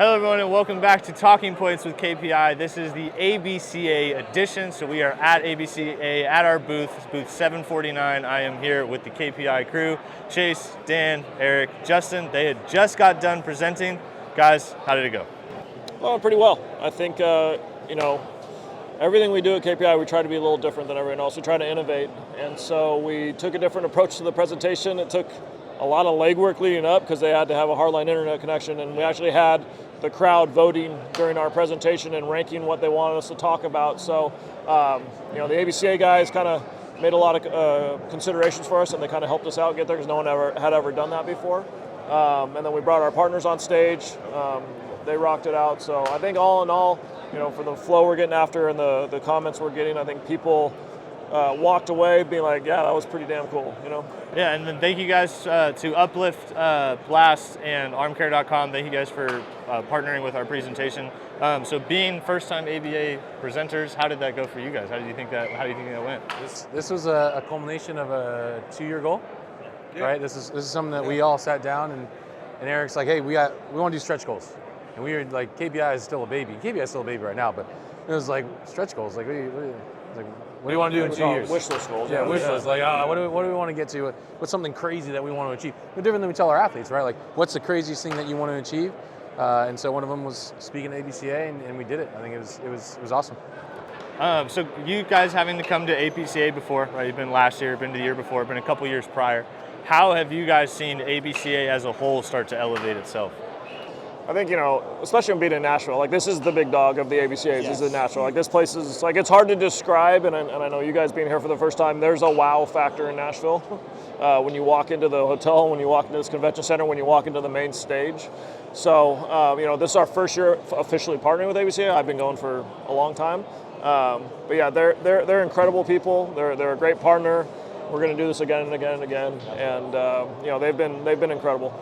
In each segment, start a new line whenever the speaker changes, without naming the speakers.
Hello everyone and welcome back to Talking Points with KPI. This is the ABCA edition, so we are at ABCA at our booth 749. I am here with the KPI crew, Chase, Dan, Eric, Justin. They had just got done presenting. Guys, how did it go?
Well, pretty well. I think, everything we do at KPI, we try to be a little different than everyone else. We try to innovate, and so we took a different approach to the presentation. It took a lot of legwork leading up because they had to have a hardline internet connection, and we actually had the crowd voting during our presentation and ranking what they wanted us to talk about. So, the ABCA guys kind of made a lot of considerations for us, and they kind of helped us out get there because no one had ever done that before. And then we brought our partners on stage. They rocked it out. So I think all in all, for the flow we're getting after and the comments we're getting, I think people walked away being like, yeah, that was pretty damn cool,
Yeah, and then thank you guys to Uplift, Blast, and armcare.com. Thank you guys for partnering with our presentation. So being first-time ABA presenters, how did that go for you guys? How do you think that went?
This was a culmination of a 2-year goal, right? This is something that we all sat down and Eric's like, hey, we want to do stretch goals. And we were like, KPI is still a baby. KPI is still a baby right now, but it was like stretch goals. Like, what do you want to do in 2 years?
Wish list goals.
Yeah, wish list. Like, what do we want to get to? What's something crazy that we want to achieve? No different than we tell our athletes, right? Like, what's the craziest thing that you want to achieve? And so one of them was speaking to ABCA, and we did it. I think it was awesome.
So you guys having to come to ABCA before, right? You've been last year, been the year before, been a couple years prior. How have you guys seen ABCA as a whole start to elevate itself?
I think, especially when being in Nashville, like this is the big dog of the ABCAs, This is Nashville. Like this place is, like it's hard to describe, and I know you guys being here for the first time, there's a wow factor in Nashville. When you walk into the hotel, when you walk into this convention center, when you walk into the main stage. So, this is our first year officially partnering with ABCA. I've been going for a long time. But yeah, they're incredible people. They're a great partner. We're going to do this again and again and again. And, they've been incredible.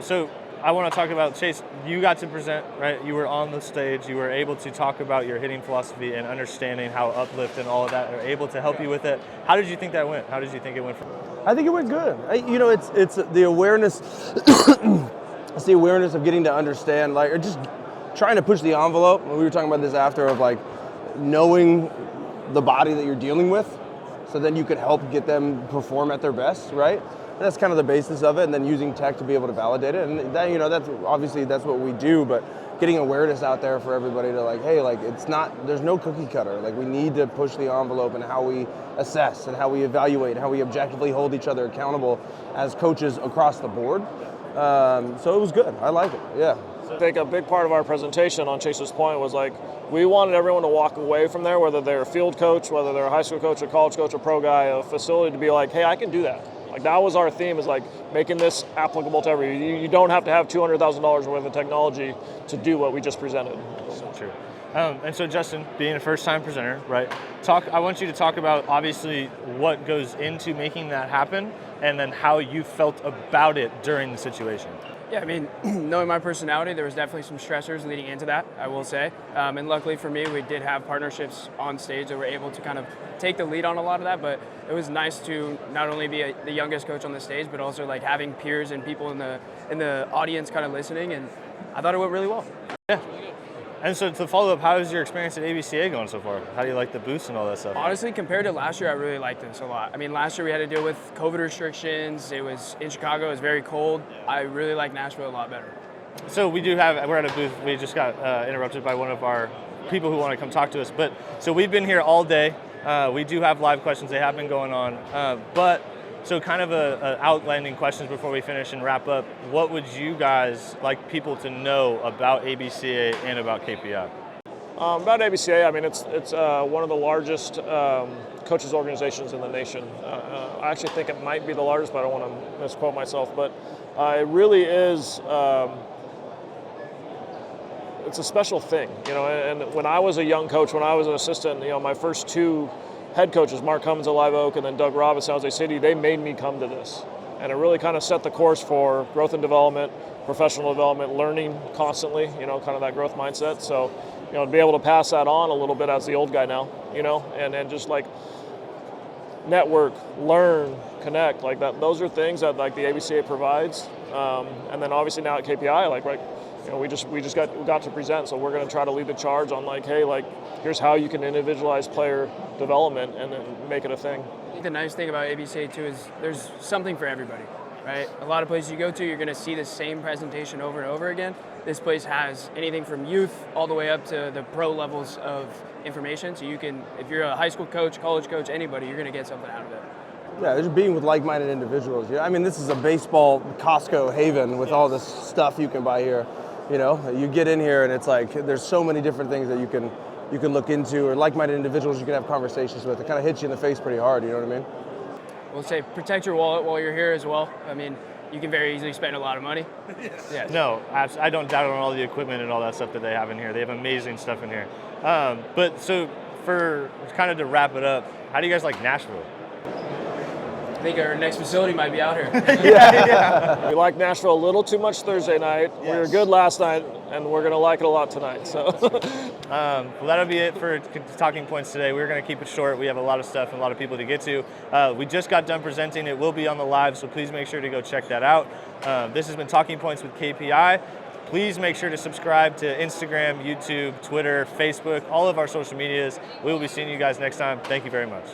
So I want to talk about, Chase, you got to present, right? You were on the stage. You were able to talk about your hitting philosophy and understanding how Uplift and all of that are able to help you with it. How did you think that went? How did you think it went?
I think it went good. It's the awareness, it's the awareness of getting to understand, like, or just trying to push the envelope. We were talking about this after, of like knowing the body that you're dealing with, so then you could help get them perform at their best, right? That's kind of the basis of it, and then using tech to be able to validate it. And that, that's obviously that's what we do, but getting awareness out there for everybody to like, hey, like there's no cookie cutter. Like we need to push the envelope in how we assess and how we evaluate, and how we objectively hold each other accountable as coaches across the board. So it was good. I like it. Yeah.
I think a big part of our presentation, on Chase's point, was like we wanted everyone to walk away from there, whether they're a field coach, whether they're a high school coach, a college coach, a pro guy, a facility, to be like, hey, I can do that. Like that was our theme, is like making this applicable to everybody. You don't have to have $200,000 worth of technology to do what we just presented.
So true. And so Justin, being a first-time presenter, right? I want you to talk about obviously what goes into making that happen, and then how you felt about it during the situation.
Yeah, I mean, knowing my personality, there was definitely some stressors leading into that, I will say. And luckily for me, we did have partnerships on stage that were able to kind of take the lead on a lot of that. But it was nice to not only be the youngest coach on the stage, but also like having peers and people in the audience kind of listening. And I thought it went really well.
Yeah. And so to follow up, how is your experience at ABCA going so far? How do you like the booths and all that stuff?
Honestly, compared to last year, I really liked this a lot. I mean, last year we had to deal with COVID restrictions. It was in Chicago, it was very cold. I really like Nashville a lot better.
So we're at a booth. We just got interrupted by one of our people who want to come talk to us. But so we've been here all day. We do have live questions. They have been going on. So kind of a outlanding questions before we finish and wrap up. What would you guys like people to know about ABCA and about KPI?
About ABCA, I mean, it's one of the largest coaches organizations in the nation. I actually think it might be the largest, but I don't want to misquote myself. But it really is. It's a special thing, And when I was a young coach, when I was an assistant, my first two head coaches, Mark Cummins at Live Oak and then Doug Robb at San Jose City, they made me come to this. And it really kind of set the course for growth and development, professional development, learning constantly, kind of that growth mindset. So, to be able to pass that on a little bit as the old guy now, and just like network, learn, connect, like that. Those are things that like the ABCA provides. And then obviously now at KPI, we just got to present. So we're going to try to lead the charge on like, hey, like here's how you can individualize player development and then make it a thing.
I think the nice thing about ABCA too is there's something for everybody, right? A lot of places you go to, you're going to see the same presentation over and over again. This place has anything from youth all the way up to the pro levels of information. So you can, if you're a high school coach, college coach, anybody, you're going to get something out of it.
Yeah, just being with like-minded individuals. I mean, this is a baseball Costco haven with all this stuff you can buy here. You know, you get in here and it's like there's so many different things that you can look into, or like-minded individuals you can have conversations with. It kind of hits you in the face pretty hard. You know what I mean?
We'll say protect your wallet while you're here as well. I mean, you can very easily spend a lot of money.
Yeah. No, I don't doubt on all the equipment and all that stuff that they have in here. They have amazing stuff in here. But so for kind of to wrap it up, how do you guys like Nashville?
I think our next facility might be out here.
We like Nashville a little too much Thursday night.
Yes.
We were good last night, and we're going to like it a lot tonight. So,
Well, that'll be it for talking points today. We're going to keep it short. We have a lot of stuff and a lot of people to get to. We just got done presenting. It will be on the live, so please make sure to go check that out. This has been Talking Points with KPI. Please make sure to subscribe to Instagram, YouTube, Twitter, Facebook, all of our social medias. We will be seeing you guys next time. Thank you very much.